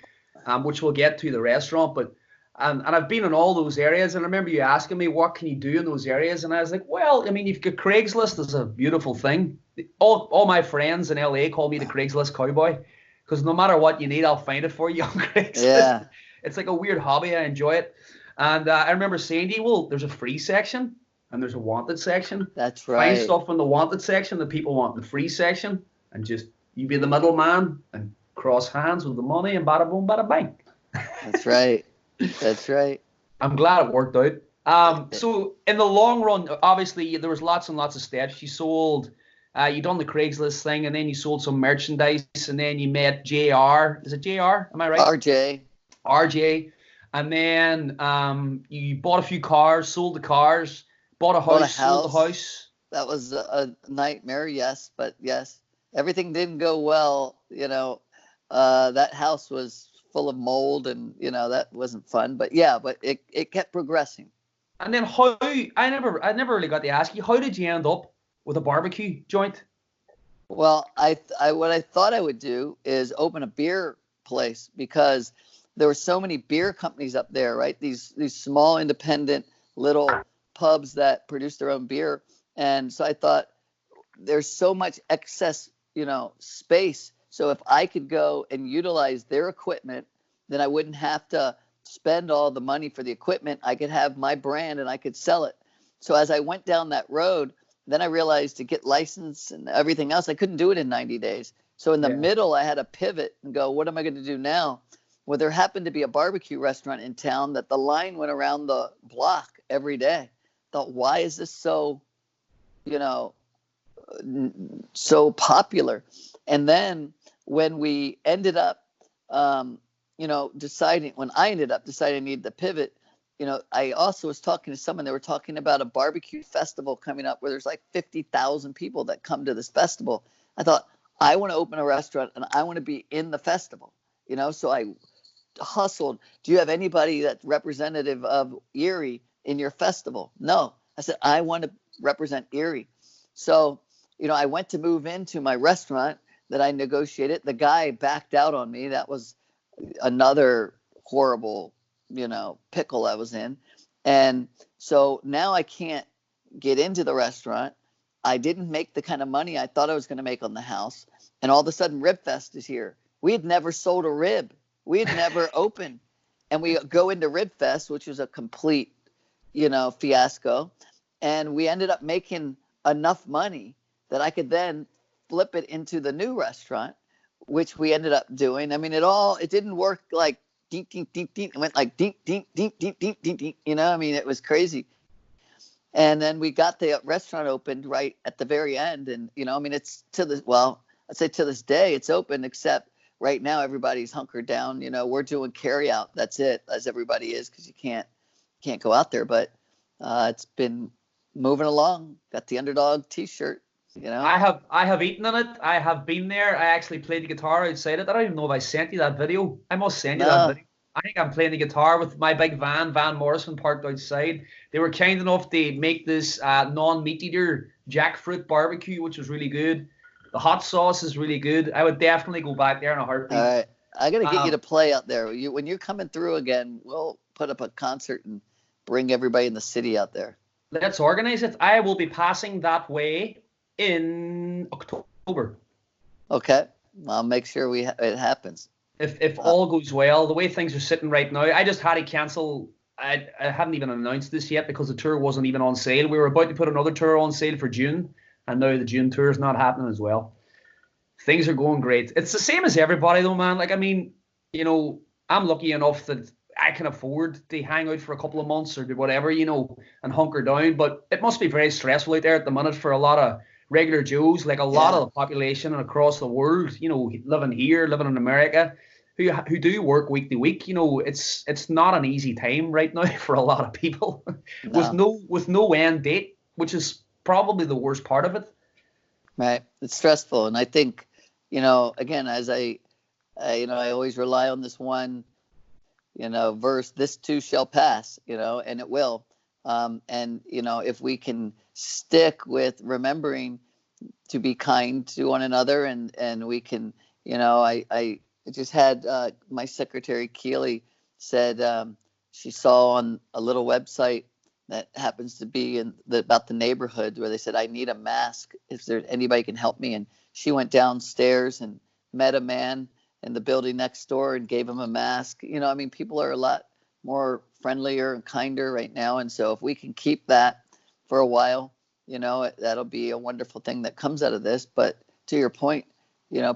which we'll get to the restaurant. But and I've been in all those areas. And I remember you asking me, "What can you do in those areas?" And I was like, "Well, I mean, you've got Craigslist is a beautiful thing. All my friends in LA call me the Craigslist cowboy, because no matter what you need, I'll find it for you on Craigslist. Yeah. It's like a weird hobby. I enjoy it." And I remember saying to you, well, there's a free section and there's a wanted section. That's right. Find stuff in the wanted section that people want in the free section, and just you be the middleman and cross hands with the money, and bada boom, bada bang. That's right. That's right. I'm glad it worked out. So in the long run, obviously there was lots and lots of steps. You sold, you done the Craigslist thing, and then you sold some merchandise, and then you met JR. Is it JR? Am I right? RJ. And then you bought a few cars, sold the cars, bought a house, sold the house. That was a nightmare, yes. But yes, everything didn't go well. That house was full of mold, and, that wasn't fun. But yeah, but it kept progressing. And then I never really got to ask you, how did you end up with a barbecue joint? Well, what I thought I would do is open a beer place, because there were so many beer companies up there, right? These small independent little pubs that produce their own beer. And so I thought, there's so much excess, space. So if I could go and utilize their equipment, then I wouldn't have to spend all the money for the equipment. I could have my brand and I could sell it. So as I went down that road, then I realized to get licensed and everything else, I couldn't do it in 90 days. So in the middle, I had to pivot and go, what am I going to do now? Well, there happened to be a barbecue restaurant in town that the line went around the block every day. Thought, why is this so, so popular? And then when we ended up, when I ended up deciding I needed to pivot, I also was talking to someone. They were talking about a barbecue festival coming up where there's like 50,000 people that come to this festival. I thought, I want to open a restaurant and I want to be in the festival, so I hustled. Do you have anybody that's representative of Erie in your festival? No. I said, I want to represent Erie. So, I went to move into my restaurant that I negotiated. The guy backed out on me. That was another horrible, pickle I was in. And so now I can't get into the restaurant. I didn't make the kind of money I thought I was going to make on the house. And all of a sudden, Rib Fest is here. We had never sold a rib. We had never opened. And we go into Rib Fest, which was a complete, fiasco. And we ended up making enough money that I could then flip it into the new restaurant, which we ended up doing. I mean, it didn't work like dink, dink, dink, dink. It went like dink, dink, dink, dink, dink, dink, dink. It was crazy. And then we got the restaurant opened right at the very end. And, it's I'd say to this day it's open, except right now everybody's hunkered down. We're doing carry out. That's it, as everybody is, because you can't go out there. But it's been moving along. Got the Underdog T-shirt. I have eaten in it. I have been there. I actually played the guitar outside it. I don't even know if I sent you that video. I must send you that video. I think I'm playing the guitar with my big Van Morrison parked outside. They were kind enough to make this non-meat eater jackfruit barbecue, which was really good. The hot sauce is really good. I would definitely go back there in a heartbeat. All right. I got to get you to play out there. When you're coming through again, we'll put up a concert and bring everybody in the city out there. Let's organize it. I will be passing that way in October. Okay. I'll make sure it happens. If all goes well, the way things are sitting right now, I just had to cancel. I haven't even announced this yet because the tour wasn't even on sale. We were about to put another tour on sale for June, and now the June tour is not happening as well. Things are going great. It's the same as everybody though, man. Like, I mean, I'm lucky enough that I can afford to hang out for a couple of months or do whatever, and hunker down. But it must be very stressful out there at the minute for a lot of regular Joes, like a lot of the population and across the world, living here, living in America, who do work week to week. It's not an easy time right now for a lot of people with no end date, which is probably the worst part of it. Right. It's stressful. And I think, again, as I I always rely on this one, verse, this too shall pass, and it will. And, if we can stick with remembering to be kind to one another, and we can, I just had my secretary Keely said she saw on a little website that happens to be about the neighborhood, where they said, I need a mask. If there anybody can help me. And she went downstairs and met a man in the building next door and gave him a mask. People are a lot more friendlier and kinder right now. And so if we can keep that for a while, that'll be a wonderful thing that comes out of this. But to your point,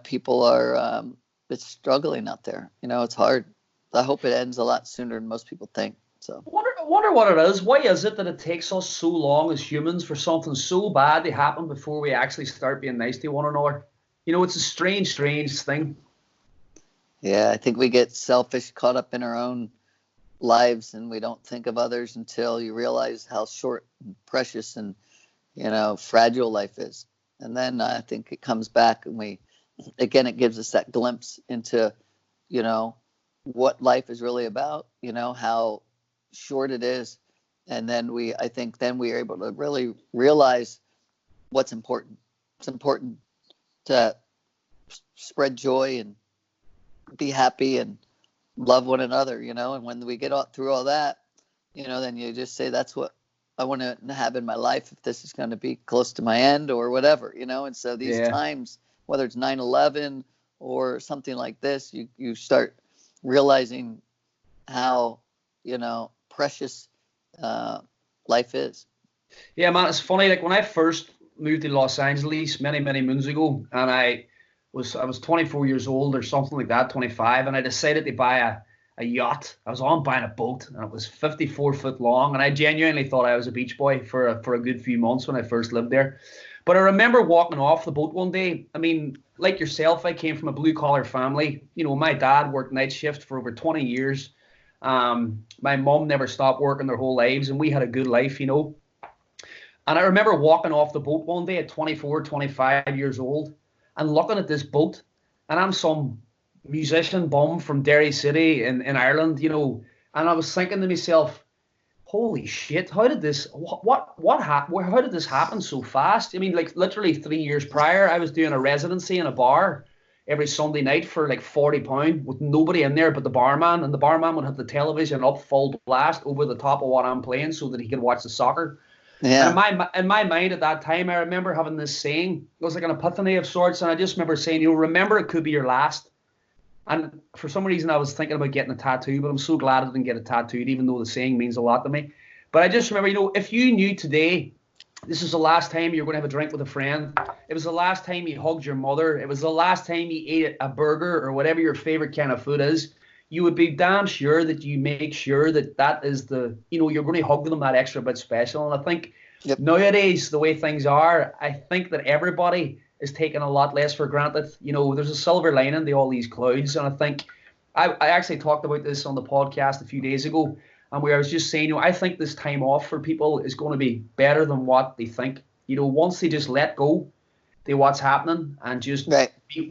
people are it's struggling out there. It's hard. I hope it ends a lot sooner than most people think. So I wonder what it is. Why is it that it takes us so long as humans for something so bad to happen before we actually start being nice to one another? It's a strange thing. Yeah, I think we get selfish, caught up in our own lives, and we don't think of others until you realize how short and precious and, fragile life is. And then I think it comes back, and it gives us that glimpse into, what life is really about, how short it is. And then I think we are able to really realize what's important. It's important to spread joy and be happy and love one another, and when we get through all that, then you just say, that's what I want to have in my life, if this is going to be close to my end or whatever, and so these times, whether it's 9/11 or something like this, you start realizing how, precious life is. Yeah, man, it's funny. Like when I first moved to Los Angeles many moons ago, and I was 24 years old or something like that, 25, and I decided to buy a yacht. I was on buying a boat, and it was 54 foot long, and I genuinely thought I was a beach boy for a good few months when I first lived there. But I remember walking off the boat one day. I mean, like yourself, I came from a blue collar family. My dad worked night shift for over 20 years. My mom never stopped working their whole lives, and we had a good life, And I remember walking off the boat one day at 24, 25 years old and looking at this boat, and I'm some musician bum from Derry City in Ireland, and I was thinking to myself, holy shit, how did this how did this happen so fast? I mean, like literally 3 years prior, I was doing a residency in a bar every Sunday night for like £40 with nobody in there but the barman, and the barman would have the television up full blast over the top of what I'm playing so that he could watch the soccer. Yeah. And in my mind at that time, I remember having this saying. It was like an epiphany of sorts, and I just remember saying, remember it could be your last. And for some reason, I was thinking about getting a tattoo, but I'm so glad I didn't get it tattooed, even though the saying means a lot to me. But I just remember, if you knew today this is the last time you're going to have a drink with a friend, it was the last time you hugged your mother, it was the last time you ate a burger or whatever your favorite kind of food is, you would be damn sure that you make sure that is you're going to hug them that extra bit special. And I think nowadays, the way things are, I think that everybody is taking a lot less for granted. There's a silver lining to all these clouds. And I think I actually talked about this on the podcast a few days ago, and where I was just saying, I think this time off for people is going to be better than what they think. Once they just let go to what's happening and just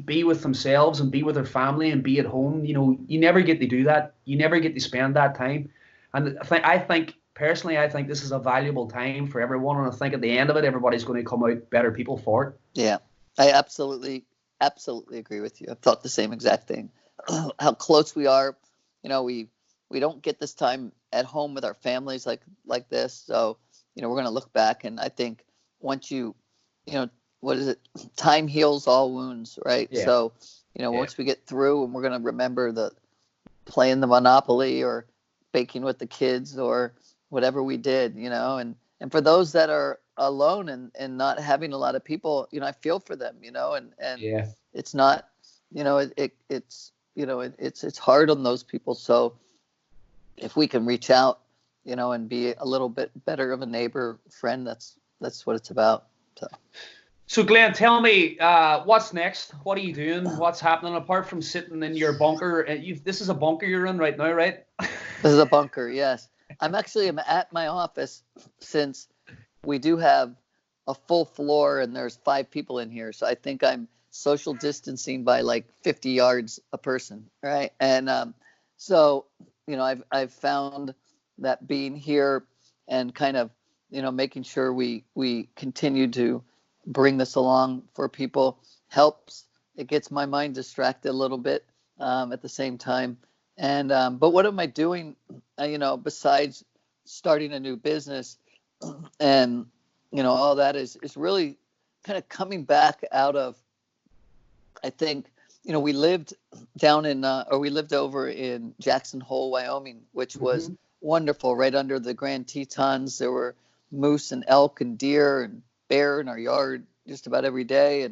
be with themselves and be with their family and be at home, you never get to do that. You never get to spend that time. And I think personally, I think this is a valuable time for everyone. And I think at the end of it, everybody's going to come out better people for it. Yeah, I absolutely agree with you. I've thought the same exact thing. How close we are. We don't get this time at home with our families like this. So, we're going to look back. And I think once what is it? Time heals all wounds, right? Yeah. So, once we get through, and we're going to remember playing the Monopoly or baking with the kids or whatever we did, and for those that are alone and not having a lot of people, I feel for them, and it's not, it's hard on those people. So if we can reach out, and be a little bit better of a neighbor, friend, that's what it's about. So Glenn, tell me, what's next? What are you doing? What's happening apart from sitting in your bunker? This is a bunker you're in right now, right? This is a bunker, yes. I'm at my office, since we do have a full floor and there's 5 people in here. So I think I'm social distancing by like 50 yards a person, right? And so, I've found that being here and kind of, making sure we continue to bring this along for people helps. It gets my mind distracted a little bit at the same time. And but what am I doing, besides starting a new business and, all that is really kind of coming back out of, I think, we lived we lived over in Jackson Hole, Wyoming, which was wonderful, right under the Grand Tetons. There were moose and elk and deer and bear in our yard just about every day.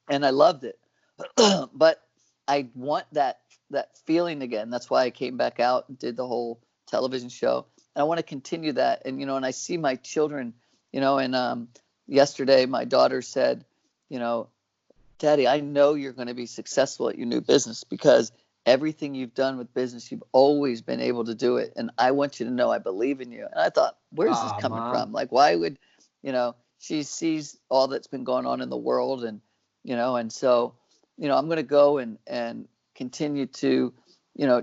And I loved it. But I want that feeling again. That's why I came back out and did the whole television show. And I want to continue that. And, and I see my children, and yesterday my daughter said, Daddy, I know you're going to be successful at your new business because everything you've done with business, you've always been able to do it. And I want you to know I believe in you. And I thought, where's this coming from? Like, why would, she sees all that's been going on in the world. And, and so, I'm going to go and continue to,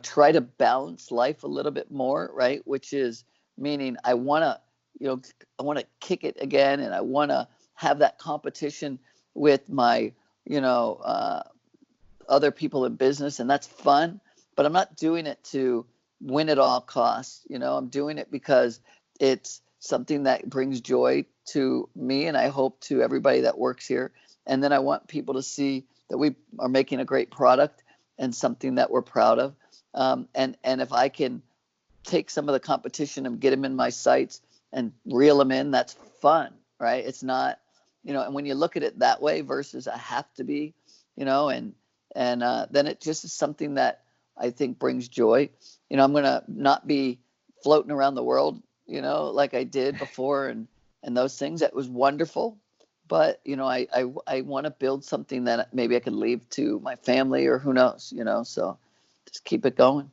try to balance life a little bit more, right? Which is meaning I want to kick it again. And I want to have that competition with my, other people in business, and that's fun, but I'm not doing it to win at all costs. I'm doing it because it's something that brings joy to me, and I hope to everybody that works here. And then I want people to see that we are making a great product and something that we're proud of. And if I can take some of the competition and get them in my sights and reel them in, that's fun, right? It's not, and when you look at it that way versus I have to be, and then it just is something that I think brings joy. I'm going to not be floating around the world, like I did before and those things. That was wonderful. But, I want to build something that maybe I could leave to my family or who knows, so just keep it going.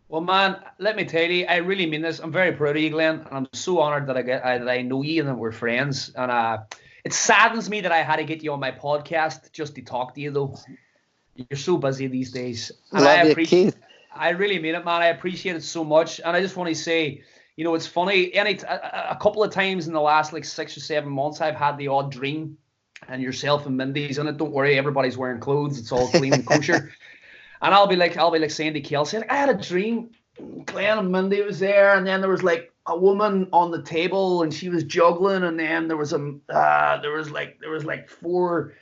Well, man, let me tell you, I really mean this. I'm very proud of you, Glenn, and I'm so honored that I know you and that we're friends. And it saddens me that I had to get you on my podcast just to talk to you, though. You're so busy these days. And Keith. I really mean it, man. I appreciate it so much. And I just want to say, it's funny. A couple of times in the last 6 or 7 months, I've had the odd dream, and yourself and Mindy's in it. Don't worry, everybody's wearing clothes. It's all clean and kosher. And I'll be like saying to Kelsey, I had a dream. Glenn and Mindy was there, and then there was a woman on the table, and she was juggling, and then there was four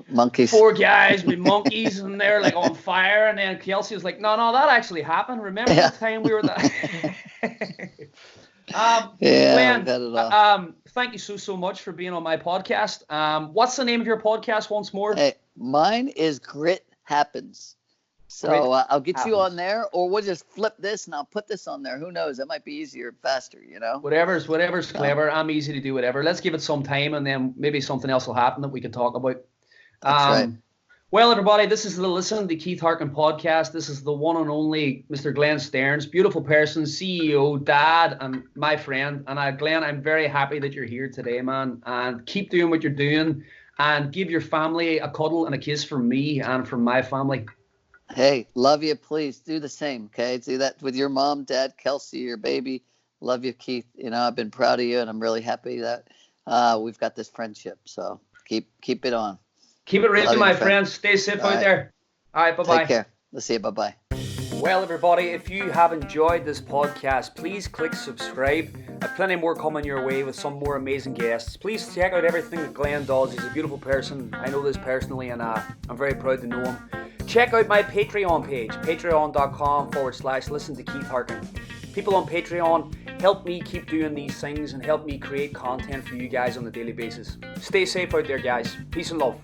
monkeys, 4 guys with monkeys, and they're on fire. And then Kelsey was like, no, that actually happened. Remember the time we were there? Glenn, thank you so much for being on my podcast. What's the name of your podcast once more? Hey, mine is Grit Happens. So I'll get you on there, or we'll just flip this and I'll put this on there. Who knows? That might be easier and faster, Whatever's clever. I'm easy to do whatever. Let's give it some time, and then maybe something else will happen that we can talk about. That's right. Well, everybody, this is the Listen to Keith Harkin podcast. This is the one and only Mr. Glenn Stearns, beautiful person, CEO, dad, and my friend. And Glenn, I'm very happy that you're here today, man. And keep doing what you're doing, and give your family a cuddle and a kiss from me and from my family. Hey, love you. Please do the same. Okay. Do that with your mom, dad, Kelsey, your baby. Love you, Keith. I've been proud of you, and I'm really happy that we've got this friendship. So keep it on. Keep it real, my friends. Stay safe out there. All right. Bye-bye. Take care. Let's see you. Bye-bye. Well, everybody, if you have enjoyed this podcast, please click subscribe. I've plenty more coming your way with some more amazing guests. Please check out everything that Glenn does. He's a beautiful person. I know this personally, and I'm very proud to know him. Check out my Patreon page, patreon.com/listen to Keith Harkin. People on Patreon help me keep doing these things and help me create content for you guys on a daily basis. Stay safe out there, guys. Peace and love.